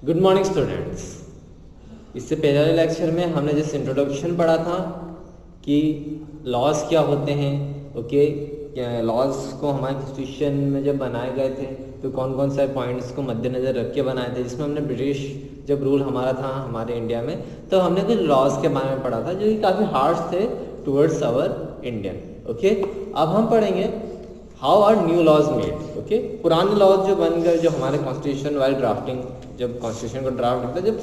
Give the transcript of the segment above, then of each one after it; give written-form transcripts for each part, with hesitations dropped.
Good morning students. इससे पहले वाले लेक्चर में हमने जैसे इंट्रोडक्शन पढ़ा था कि लॉज क्या होते हैं। ओके, लॉज को हमारे कॉन्स्टिट्यूशन में जब बनाए गए थे तो कौन कौन से पॉइंट्स को मद्देनज़र रख के बनाए थे, जिसमें हमने ब्रिटिश जब रूल हमारा था हमारे इंडिया में तो हमने कुछ लॉज के बारे में पढ़ा था जो कि काफ़ी हार्श थे टूवर्ड्स आवर इंडियन। ओके, अब हम पढ़ेंगे how are new laws made. Okay, पुराने लॉज जो बन गए, जो हमारे कॉन्स्टिट्यूशन वाली ड्राफ्टिंग, जब कॉन्स्टिट्यूशन को ड्राफ्ट करते जब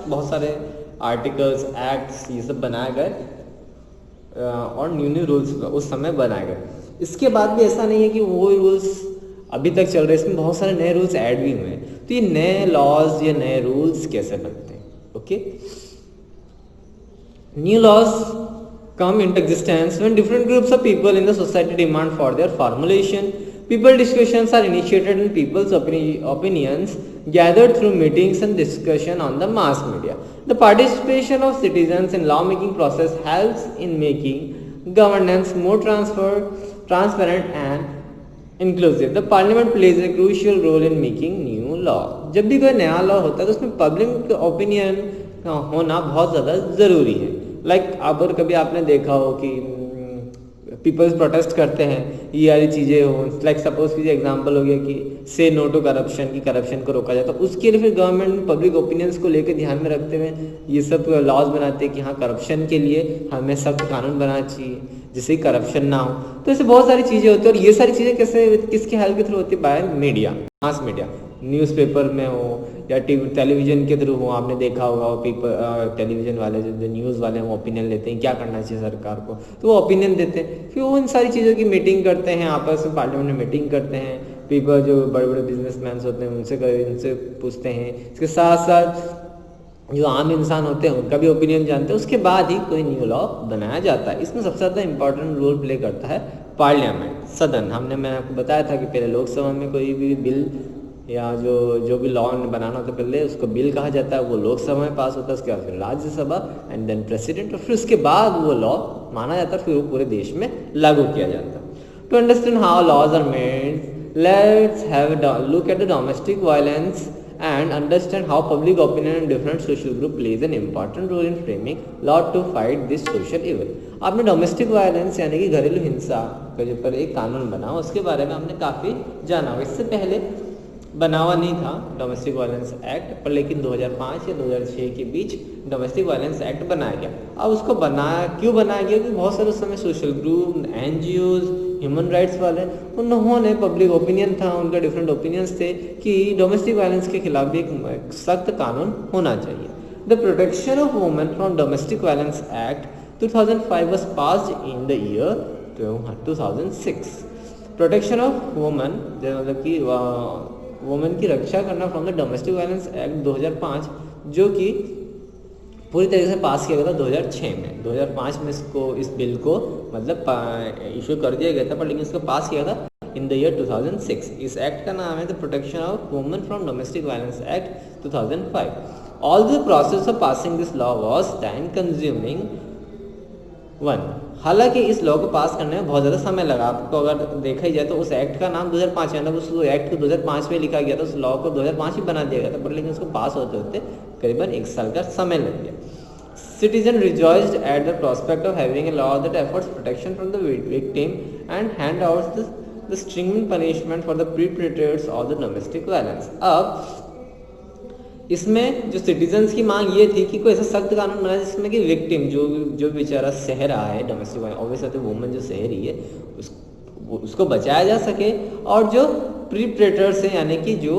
बहुत सारे आर्टिकल्स एक्ट्स ये सब बनाए गए और न्यू न्यू रूल्स उस समय बनाए गए। इसके बाद भी ऐसा नहीं है कि वो रूल्स अभी तक चल रहे, इसमें बहुत सारे नए रूल्स ऐड भी हुए हैं। तो ये नए लॉज या नए रूल्स कैसे बनते हैं? Okay, new laws come into existence when different groups of people in the society demand for their formulation. People discussions are initiated and people's opinions gathered through meetings and discussion on the mass media. The participation of citizens in lawmaking process helps in making governance more transparent and inclusive. The parliament plays a crucial role in making new law. जब भी कोई नया law होता है तो उसमें public opinion होना बहुत ज़्यादा ज़रूरी है। अब और कभी आपने देखा हो कि पीपल्स प्रोटेस्ट करते हैं, ये वाली चीज़ें हो, सपोज कीजिए एग्जांपल हो गया कि से नो टू करप्शन, की करप्शन को रोका जाए, तो उसके लिए फिर गवर्नमेंट पब्लिक ओपिनियंस को लेकर ध्यान में रखते हुए ये सब लॉज बनाते हैं कि हाँ, करप्शन के लिए हमें सख्त कानून बनाना चाहिए जिससे करप्शन ना हो। तो ऐसे बहुत सारी चीज़ें होती हैं और ये सारी चीज़ें कैसे, किसके हेल्प के थ्रू होती है? By media, mass media, newspaper में हो या टेलीविज़न के थ्रू हो। आपने देखा होगा पेपर टेलीविज़न वाले जो न्यूज़ वाले हैं वो ओपिनियन लेते हैं क्या करना चाहिए सरकार को, तो वो ओपिनियन देते हैं। फिर वो इन सारी चीज़ों की मीटिंग करते हैं, आपस में पार्लियामेंट में मीटिंग करते हैं। पीपल जो बड़े बड़े बिजनेसमैन होते हैं उनसे पूछते हैं। इसके साथ साथ जो आम इंसान होते हैं उनका भी ओपिनियन जानते हैं। उसके बाद ही कोई न्यू लॉ बनाया जाता है। इसमें सबसे ज़्यादा इंपॉर्टेंट रोल प्ले करता है पार्लियामेंट, सदन। मैंने आपको बताया था कि पहले लोकसभा में कोई भी बिल या जो भी लॉ बनाना होता है पहले उसको बिल कहा जाता है, वो लोकसभा में पास होता है, उसके बाद फिर राज्यसभा एंड देन प्रेसिडेंट, और फिर उसके बाद वो लॉ माना जाता है, फिर वो पूरे देश में लागू किया जाता है। To understand how laws are made, let's have a look at the domestic violence and understand how public opinion and different social group plays an important role in framing law to fight this social evil. आपने domestic violence यानी कि घरेलू हिंसा के ऊपर एक कानून बना, उसके बारे में हमने काफ़ी जाना। इससे पहले बना हुआ नहीं था डोमेस्टिक वायलेंस एक्ट, पर लेकिन 2005 या 2006 के बीच डोमेस्टिक वायलेंस एक्ट बनाया गया। अब उसको क्यों बनाया गया? क्योंकि बहुत सारे उस समय social group, NGOs, human rights वाले, उन्होंने पब्लिक ओपिनियन था, उनका डिफरेंट ओपिनियंस थे कि डोमेस्टिक वायलेंस के खिलाफ भी एक सख्त कानून होना चाहिए। The protection of women from domestic violence act 2005 was passed in the year 2006. Protection of women मतलब कि वुमेन की रक्षा करना from the domestic violence act 2005, जो कि पूरी तरीके से पास किया गया था 2006 में। 2005 में इस बिल को मतलब इशू कर दिया गया था, पर लेकिन इसको पास किया था इन द ईयर 2006। इस एक्ट का नाम है the protection of women from domestic violence act 2005। All the process of passing this law was time consuming one. हालांकि इस लॉ को पास करने में बहुत ज़्यादा समय लगा। आपको अगर देखा ही जाए तो उस एक्ट का नाम 2005 है, उस एक्ट को 2005 में लिखा गया था, उस लॉ को 2005 में बना दिया गया था, पर लेकिन उसको पास होते होते करीबन 1 साल का समय लग गया। Citizen rejoiced at the prospect of having a law that affords protection from the victim and hand out the stringent punishment for the perpetrators of the domestic violence. अब इसमें जो सिटीजन्स की मांग ये थी कि कोई ऐसा सख्त कानून बना जिसमें कि विक्टिम जो बेचारा सह रहा है डोमेस्टिक वायलेंस, ऑब्वियसली वुमन जो सह रही है उसको बचाया जा सके, और जो प्रीप्रेटर्स हैं यानी कि जो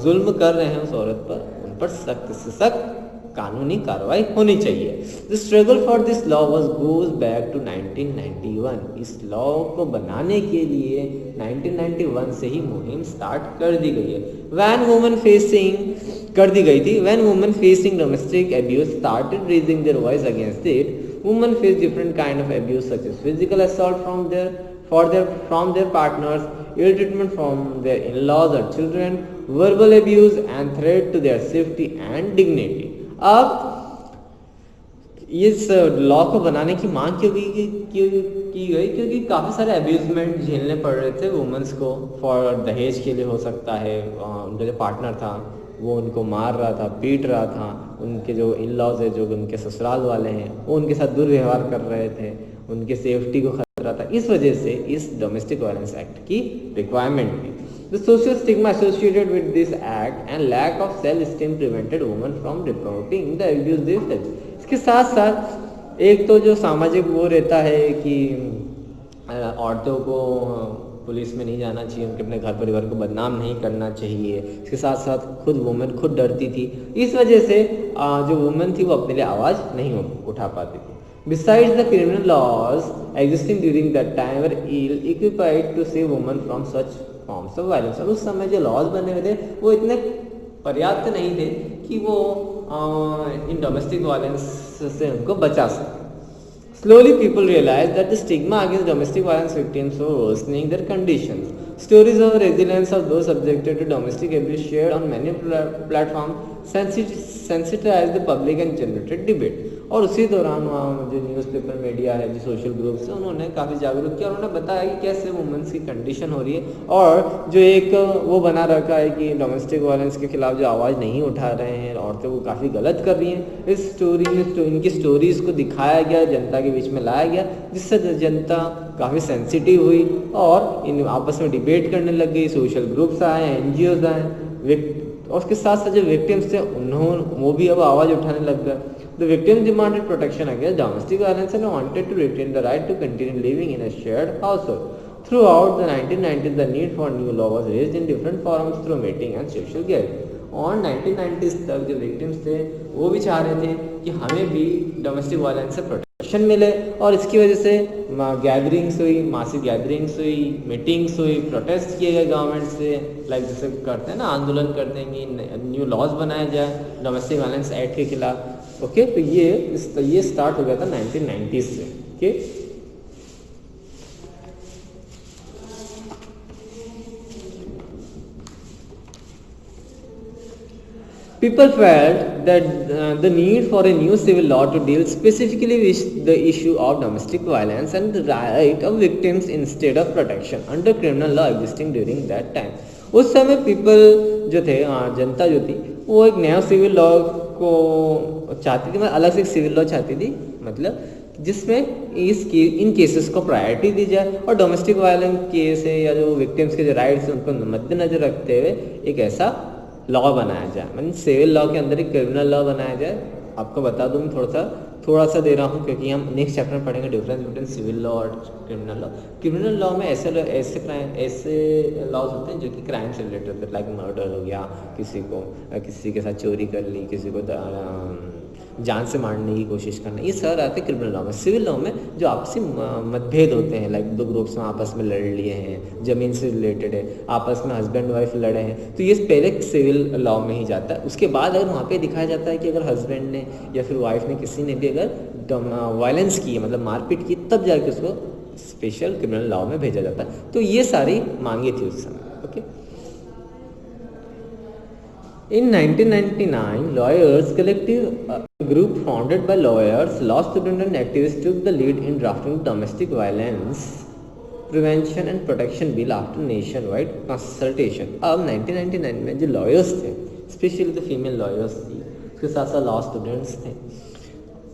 जुल्म कर रहे हैं उस औरत पर, उन पर सख्त से सख्त कानूनी कार्रवाई होनी चाहिए। The struggle for this law was goes back to 1991। इस लॉ को बनाने के लिए 1991 से ही मुहिम स्टार्ट कर दी गई है। When women facing domestic abuse started raising their voice against it, women face different kind of abuse such as physical assault from their partners, ill treatment from their in-laws or children, verbal abuse and threat to their safety and dignity. अब इस law को बनाने की मांग क्यों की गई? क्योंकि काफ़ी सारे अब्यूजमेंट झेलने पड़ रहे थे वुमेंस को। फॉर दहेज के लिए हो सकता है, उनका जो पार्टनर था वो उनको मार रहा था, पीट रहा था, उनके जो इन लॉज है, जो उनके ससुराल वाले हैं, वो उनके साथ दुर्व्यवहार कर रहे थे, उनके सेफ्टी को खतरा था। इस वजह से इस डोमेस्टिक वायलेंस एक्ट की रिक्वायरमेंट थी। The social stigma associated with this act and lack of self esteem prevented women from reporting the abuse they face. इसके साथ साथ एक तो जो सामाजिक वो रहता है कि औरतों को पुलिस में नहीं जाना चाहिए, उनके अपने घर परिवार को बदनाम नहीं करना चाहिए। इसके साथ साथ खुद वुमेन खुद डरती थी, इस वजह से जो वुमेन थी वो अपने लिए आवाज़ नहीं उठा पाती थी। Besides the criminal laws existing during that time were ill equipped to save women from such forms of violence। और उस समय जो लॉज बने हुए थे वो इतने पर्याप्त नहीं थे कि वो इन डोमेस्टिक वायलेंस से उनको बचा सके। Slowly people realized that the stigma against domestic violence victims was worsening their conditions. Stories of resilience of those subjected to domestic abuse shared on many platforms sensitized the public and generated debate। और उसी दौरान वहाँ जो newspaper media है, जो social groups है, उन्होंने काफ़ी जागरूक किया और उन्होंने बताया कि कैसे वुमेन्स की कंडीशन हो रही है, और जो एक वो बना रखा है कि डोमेस्टिक वायलेंस के खिलाफ जो आवाज़ नहीं उठा रहे हैं औरतें, वो काफ़ी गलत कर रही हैं। इस स्टोरी में इनकी स्टोरीज़ को दिखाया गया, जनता के बीच में लाया गया, जिससे जनता काफ़ी सेंसिटिव हुई और इन आपस में डिबेट करने लग गई। सोशल ग्रुप्स आए, NGOs आए, और उसके साथ साथ जो विक्टिम्स थे उन्होंने वो भी अब आवाज़ उठाने लग गए। The victims demanded protection against domestic violence and wanted to retain the right to continue living in a shared household. Throughout the 1990s, the need for new law was raised in different forums through meeting and social gathering। और 1990s तक जो victims थे वो भी चाह रहे थे कि हमें भी डोमेस्टिक वायलेंस से प्रोटेक्शन मिले, और इसकी वजह से गैदरिंग्स हुई, मासिक गैदरिंग्स हुई, मीटिंग्स हुई, प्रोटेस्ट किए गए गवर्नमेंट से, लाइक जैसे करते हैं ना, आंदोलन करते हैं कि न्यू लॉज बनाया जाए डोमेस्टिक वायलेंस एक्ट के खिलाफ। ओके, तो ये स्टार्ट हो गया था 1990s से। Okay, people felt that the need for a new civil law to deal specifically with the issue of domestic violence and the right of victims instead of protection under criminal law existing during that time। उस समय people जो थे, जनता जो थी, वो एक नया civil law को चाहती थी, मतलब अलग से एक सिविल लॉ चाहती थी, मतलब जिसमें इन केसेस को प्रायोरिटी दी जाए और डोमेस्टिक वायलेंस केस है या जो विक्टिम्स के जो राइट्स हैं उनको मद्देनजर रखते हुए एक ऐसा लॉ बनाया जाए, मतलब सिविल लॉ के अंदर एक क्रिमिनल लॉ बनाया जाए। आपको बता दूं, मैं थोड़ा सा दे रहा हूँ क्योंकि हम नेक्स्ट चैप्टर में पढ़ेंगे डिफरेंस बिटवीन सिविल लॉ और क्रिमिनल लॉ। क्रिमिनल लॉ में ऐसे लॉज होते हैं जो कि क्राइम से रिलेटेड होते हैं, लाइक मर्डर हो गया, किसी के साथ चोरी कर ली, किसी को जान से मारने की कोशिश करना, ये सारा आते हैं क्रिमिनल लॉ में। सिविल लॉ में जो आपसी मतभेद होते हैं, लाइक दो ग्रुप्स में आपस में लड़ लिए हैं, जमीन से रिलेटेड है, आपस में हस्बैंड वाइफ लड़े हैं, तो ये पहले सिविल लॉ में ही जाता है। उसके बाद अगर वहाँ पे दिखाया जाता है कि अगर हस्बैंड ने या फिर वाइफ ने, किसी ने भी अगर वायलेंस की, मतलब मारपीट की, तब जाके उसको स्पेशल क्रिमिनल लॉ में भेजा जाता है। तो ये सारी मांगे थी उस समय। Okay, in 1999, lawyers collective group founded by lawyers, law students and activists took the lead in drafting domestic violence prevention and protection bill after nationwide consultation। अब 1999 में जो lawyers थे, स्पेशली तो फीमेल लॉयर्स थी, उसके साथ साथ लॉ स्टूडेंट्स थे,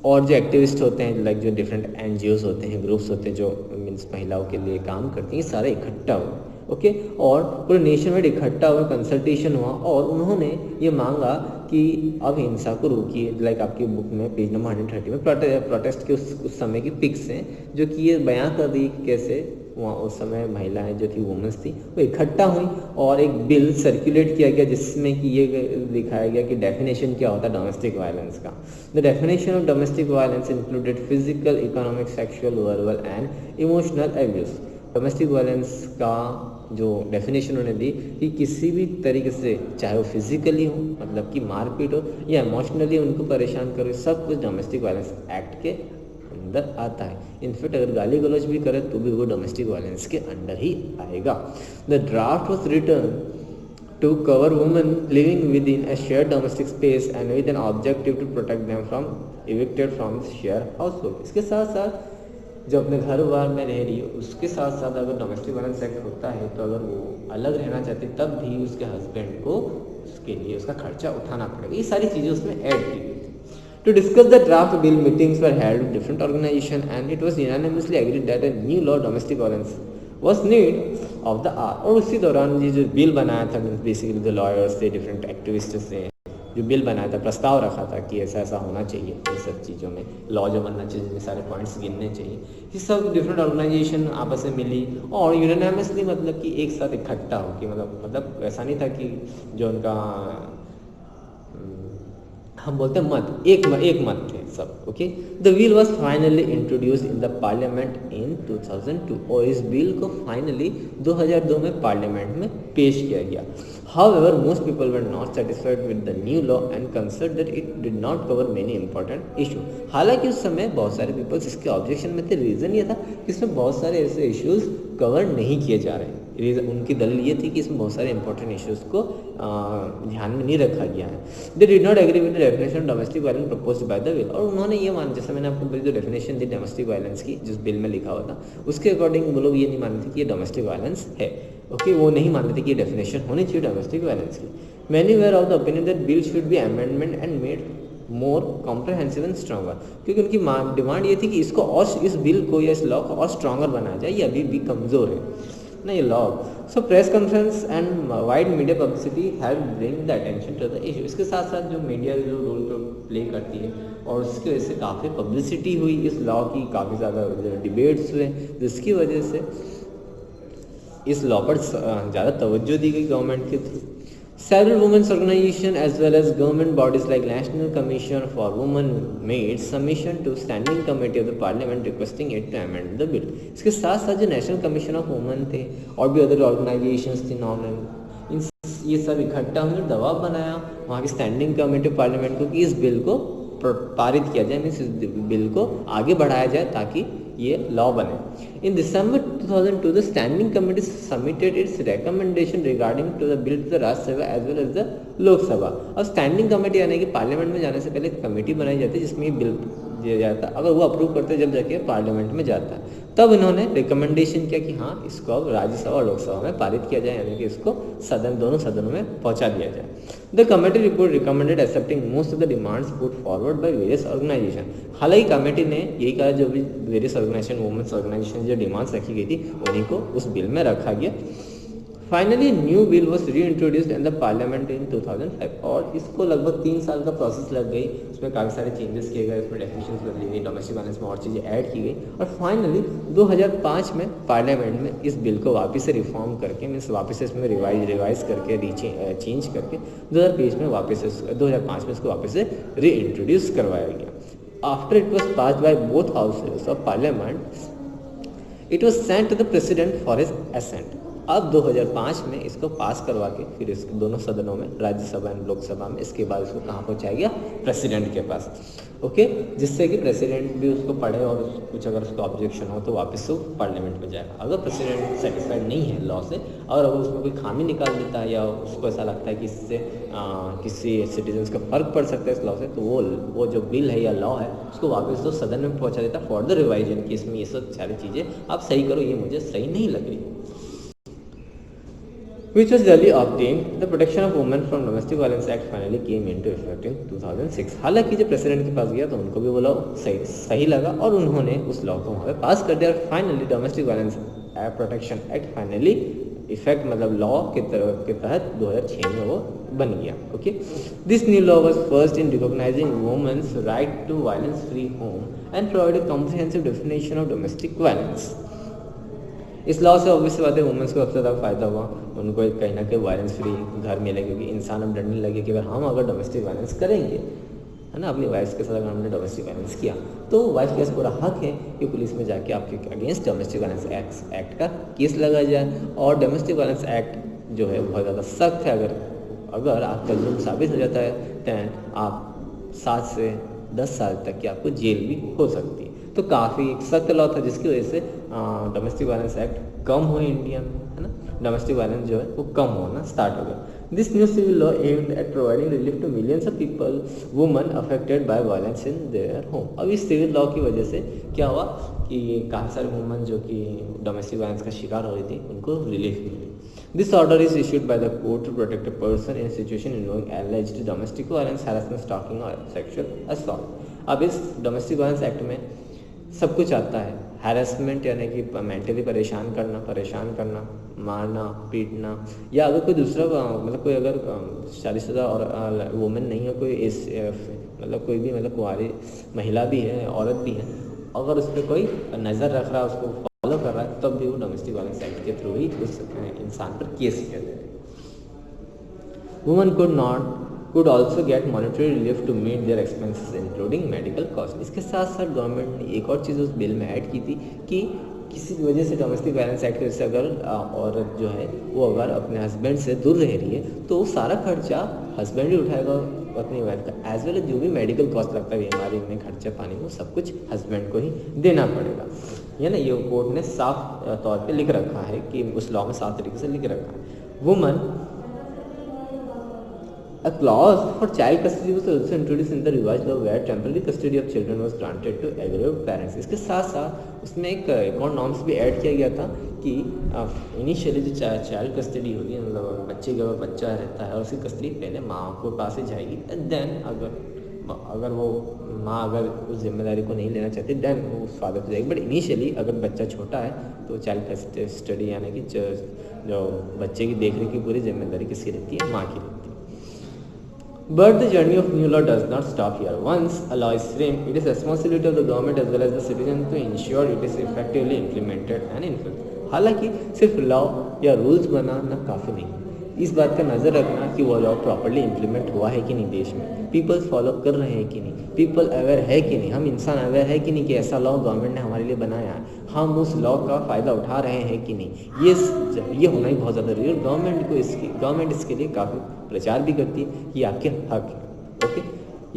और जो एक्टिविस्ट होते हैं, लाइक जो डिफरेंट NGOs होते हैं, ग्रुप्स होते हैं जो मीन्स महिलाओं के लिए काम करते हैं, ये सारे इकट्ठा हुए। ओके, और पूरे नेशन वाइड इकट्ठा हुआ, कंसल्टेशन हुआ, और उन्होंने ये मांगा कि अब हिंसा को रोकिए। लाइक आपकी बुक में पेज नंबर 130 में प्रोटेस्ट के उस समय की पिक्स हैं जो कि ये बयां कर रही कि कैसे वहाँ उस समय महिलाएं जो थी, वुमेंस थी, वो इकट्ठा हुई और एक बिल सर्कुलेट किया गया जिसमें कि ये दिखाया गया कि डेफिनेशन क्या होता है डोमेस्टिक वायलेंस का। The definition of domestic violence included physical, economic, sexual, verbal and emotional abuse. Domestic violence का जो डेफिनेशन उन्होंने दी कि किसी भी तरीके से, चाहे वो फिजिकली हो, मतलब कि मारपीट हो, या इमोशनली उनको परेशान करो, सब कुछ डोमेस्टिक वायलेंस एक्ट के अंदर आता है। इनफैक्ट अगर गाली गलौज भी करे तो भी वो डोमेस्टिक वायलेंस के अंदर ही आएगा। The draft was written to cover women living within a share domestic space and with an objective to protect them from evicted from share household. इसके साथ साथ जो अपने घर बार में रह रही है, उसके साथ साथ अगर डोमेस्टिक वायलेंस एक्ट होता है तो अगर वो अलग रहना चाहती तब भी उसके हस्बैंड को उसके लिए उसका खर्चा उठाना पड़ेगा। ये सारी चीज़ें उसमें ऐड की गई थी। To discuss the draft bill, meetings were held with different organizations and it was unanimously agreed that a new law domestic violence was need of the hour। और उसी दौरान ये जो बिल बनाया था, बेसिकली जो लॉयर्स थे, डिफरेंट एक्टिविस्ट्स थे, जो बिल बनाया था, प्रस्ताव रखा था कि ऐसा ऐसा होना चाहिए, इन सब चीज़ों में लॉ जो बनना चाहिए, जिसमें सारे पॉइंट्स गिनने चाहिए, ये सब डिफरेंट ऑर्गेनाइजेशन आपस में मिली और यूनानिमसली मतलब कि एक साथ इकट्ठा हो कि मतलब ऐसा नहीं था कि जो उनका हम बोलते हैं मत, एक मत थे सब। Okay, the bill was finally introduce in the parliament in 2002 और इस बिल को फाइनली 2002 में पार्लियामेंट में पेश किया गया। However, most people were not satisfied with the new law and considered that it did not cover many important issue। हालांकि उस समय बहुत सारे पीपल्स इसके ऑब्जेक्शन में थे। रीज़न ये था कि इसमें बहुत सारे ऐसे इश्यूज कवर नहीं किए जा रहे हैं। रीज़न उनकी दलील ये थी कि इसमें बहुत सारे इंपॉर्टेंट इश्यूज को ध्यान में नहीं रखा गया है। They did not agree with the definition domestic violence proposed by the bill. और उन्होंने ये माना, जैसे मैंने आपको बोली जो डेफिनेशन दी डोमेस्टिक वायलेंस की जिस बिल में लिखा हुआ था, उसके अकॉर्डिंग वो लोग ये नहीं मानते कि ये डोमेस्टिक वायलेंस है। ओके, वो नहीं मानते थे कि ये डेफिनेशन होनी चाहिए डोमेस्टिक वायलेंस की। Many were of the opinion that bill should be amendment and made more comprehensive and stronger, क्योंकि उनकी डिमांड ये थी कि इसको और इस बिल को या इस लॉ को और स्ट्रॉन्गर बनाया जाए, ये अभी भी कमज़ोर है ना ये law. So press conference and wide media publicity help bring the attention to the issue. इसके साथ साथ जो मीडिया जो रोल प्ले करती है और उसकी वजह से काफ़ी पब्लिसिटी हुई इस लॉ की, काफ़ी ज़्यादा डिबेट्स हुए, जिसकी वजह से इस लॉ पर ज़्यादा तवज्जो दी गई गवर्नमेंट के through. Several women's organizations as well as government bodies like National Commission for Women made submission to Standing Committee of the Parliament requesting it to amend the bill। इसके साथ साथ जो नेशनल कमीशन ऑफ वुमेन थे और भी other organisations थी इन ये सब इकट्ठा हुए दबाव बनाया वहाँ की स्टैंडिंग कमेटी पार्लियामेंट को कि इस बिल को पारित किया जाए, मीन्स इस बिल को आगे बढ़ाया जाए ताकि ये लॉ बने। In December 2002 the standing committee submitted its recommendation regarding to the bill to the Rajya Sabha as well as the Lok Sabha. और स्टैंडिंग कमेटी यानी कि पार्लियामेंट में जाने से पहले एक कमेटी बनाई जाती है जिसमें ये बिल दिया जाता है, अगर वो अप्रूव करते जब जाके पार्लियामेंट में जाता है, तब इन्होंने रिकमेंडेशन किया कि हाँ इसको अब राज्यसभा और लोकसभा में पारित किया जाए, यानी कि इसको दोनों सदनों में पहुंचा दिया जाए। The committee report recommended accepting most of the demands put forward by various organization. हालांकि कमेटी ने यही कहा जो भी वेरियस ऑर्गेनाइजेशन वुमेन्स ऑर्गेनाइजेशन जो डिमांड्स रखी गई थी उन्हीं को उस बिल में रखा गया। फाइनली न्यू बिल वॉज री introduced in the parliament in 2005 और इसको लगभग 3 साल का प्रोसेस लग गई। उसमें काफ़ी सारे चेंजेस किए गए, उसमें डेफिनेशंस बदली गई, डोमेस्टिक वायलेंस में और चीज़ें ऐड की गई और फाइनली 2005 में पार्लियामेंट में इस बिल को वापस से रिफॉर्म करके मीन्स वापस से इसमें रिवाइज करके चेंज करके 2005 में इसको वापस से री इंट्रोड्यूस करवाया गया। After it was passed by both houses of parliament it was sent to the president for his assent. अब 2005 में इसको पास करवा के फिर इसको दोनों सदनों में राज्यसभा एंड लोकसभा में इसके बाद इसको कहाँ पहुँचाया गया, प्रेसिडेंट के पास। ओके, जिससे कि प्रेसिडेंट भी उसको पढ़े और कुछ अगर उसको ऑब्जेक्शन हो तो वापस से पार्लियामेंट में जाएगा। अगर प्रेसिडेंट सेटिस्फाइड नहीं है लॉ से और अगर उसमें कोई खामी निकाल देता है या उसको ऐसा लगता है कि इससे किसी सिटीजन्स का फर्क पड़ सकता है इस लॉ से, तो वो जो बिल है या लॉ है उसको वापस तो सदन में पहुँचा देता फॉर द रिवाइजन कि इसमें ये सब सारी चीज़ें आप सही करो, ये मुझे सही नहीं लग रही। Which was duly obtained, the Protection of Women from Domestic Violence Act finally came into effect in 2006। हालांकि जब प्रेसिडेंट के पास गया तो उनको भी वो लॉ सही लगा और उन्होंने उस लॉ को वहाँ पे पास कर दिया और finally domestic violence protection act finally effect मतलब लॉ के तहत 2006 में वो बन गया। Okay, this new law was first in recognizing women's right to violence free home and provided comprehensive definition of domestic violence. इस लॉ से ऑब्वियसली बात है वुमेन्स को सबसे ज़्यादा फायदा हुआ, उनको एक कहीं ना कहीं वायलेंस फ्री घर मिले, क्योंकि इंसान अब डरने लगे कि अगर हम डोमेस्टिक वायलेंस करेंगे है ना अपनी वाइफ के साथ अगर हमने डोमेस्टिक वायलेंस किया तो वाइफ के पास पूरा हक है कि पुलिस में जाके आपके अगेंस्ट डोमेस्टिक वायलेंस एक्ट का केस लगाया जाए। और डोमेस्टिक वायलेंस एक्ट जो है बहुत ज़्यादा सख्त है, अगर आपका जुर्म साबित हो जाता है दैन आप 7 से 10 साल तक की आपको जेल भी हो सकती है। तो काफ़ी सख्त लॉ था जिसकी वजह से डोमेस्टिक वायलेंस एक्ट कम हुए इंडिया में, है ना, डोमेस्टिक वायलेंस जो है वो कम होना स्टार्ट हो गया। This new civil law aimed at providing relief to millions of people women affected by violence in their home. अब इस सिविल लॉ की वजह से क्या हुआ कि काफ़ी सारे वुमेन जो कि डोमेस्टिक वायलेंस का शिकार हो रही थी उनको रिलीफ मिली। This order is issued by the court to protect a person in a situation involving alleged domestic violence, harassment, stalking or sexual assault. अब इस डोमेस्टिक वायलेंस एक्ट में सब कुछ आता है. हैरेसमेंट यानी कि मेंटली परेशान करना, मारना, पीटना, या अगर कोई दूसरा मतलब कोई अगर शादीशुदा और वुमेन नहीं है, कोई इस मतलब कोई भी मतलब कुंवारी महिला भी है, औरत भी है, अगर उस पर कोई नज़र रख रहा है, उसको फॉलो कर रहा है, तब भी वो डोमेस्टिक वायलेंस एक्ट के थ्रू ही उस इंसान पर केस किया जाएगा. Woman could also get monetary relief to meet their expenses including medical costs. इसके साथ साथ गवर्नमेंट ने एक और चीज़ उस बिल में ऐड की थी कि किसी वजह से डोमेस्टिक वायलेंस एक्ट से अगर औरत जो है वो अगर अपने हस्बैंड से दूर रह रही है तो सारा खर्चा हस्बैंड ही उठाएगा अपनी वाइफ का, एज वेल जो भी मेडिकल कॉस्ट लगता है बीमारी में खर्चा पानी में, सब कुछ हस्बैंड को ही देना पड़ेगा. ये ना ये कोर्ट ने साफ तौर पे लिख रखा है कि उस लॉ में साफ तरीके से लिख रखा है. Woman A clause for child custody was also introduced in the revised law where temporary custody of children was granted to aggrieved parents. इसके साथ साथ उसमें एक और नॉर्म्स भी ऐड किया गया था कि इनिशियली जो चाइल्ड कस्टडी होगी, मतलब बच्चे का बच्चा रहता है और उसकी कस्टडी पहले माँ को पास ही जाएगी. देन अगर वो माँ अगर उस जिम्मेदारी को नहीं लेना चाहती देन वो फादर को जाएगी. बट इनिशियली अगर बच्चा छोटा है तो चाइल्ड कस्टडी यानी कि जो बच्चे की देखरेख की पूरी जिम्मेदारी किसकी रहती है, माँ की रहती है. But the journey of new law does not stop here. Once a law is framed, it is responsibility of the government as well as the citizen to ensure it is effectively implemented and enforced. हालांकि सिर्फ law या rules बनाना काफ़ी नहीं, इस बात का नज़र रखना कि वो लॉ प्रॉपर्ली इम्प्लीमेंट हुआ है कि नहीं, देश में पीपल फॉलो कर रहे हैं कि नहीं, पीपल अवेयर है कि नहीं, हम इंसान अवेयर है कि नहीं कि ऐसा लॉ गवर्नमेंट ने हमारे लिए बनाया है, हम उस लॉ का फ़ायदा उठा रहे हैं कि नहीं, ये होना ही बहुत ज़्यादा ज़रूरी है. गवर्नमेंट इसके लिए काफ़ी प्रचार भी करती है कि आपके हक है. ओके,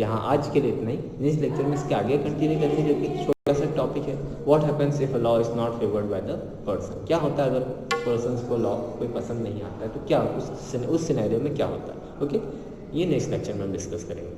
यहाँ आज के लिए इतना ही. नेक्स्ट लेक्चर में इसके आगे कंटिन्यू करेंगे जो कि छोटा सा टॉपिक है, what happens if a law is not favoured by the person. क्या होता है अगर पर्सन्स को लॉ कोई पसंद नहीं आता है तो क्या उस सिनेरियो में क्या होता है. ओके, ये नेक्स्ट लेक्चर में हम डिस्कस करेंगे.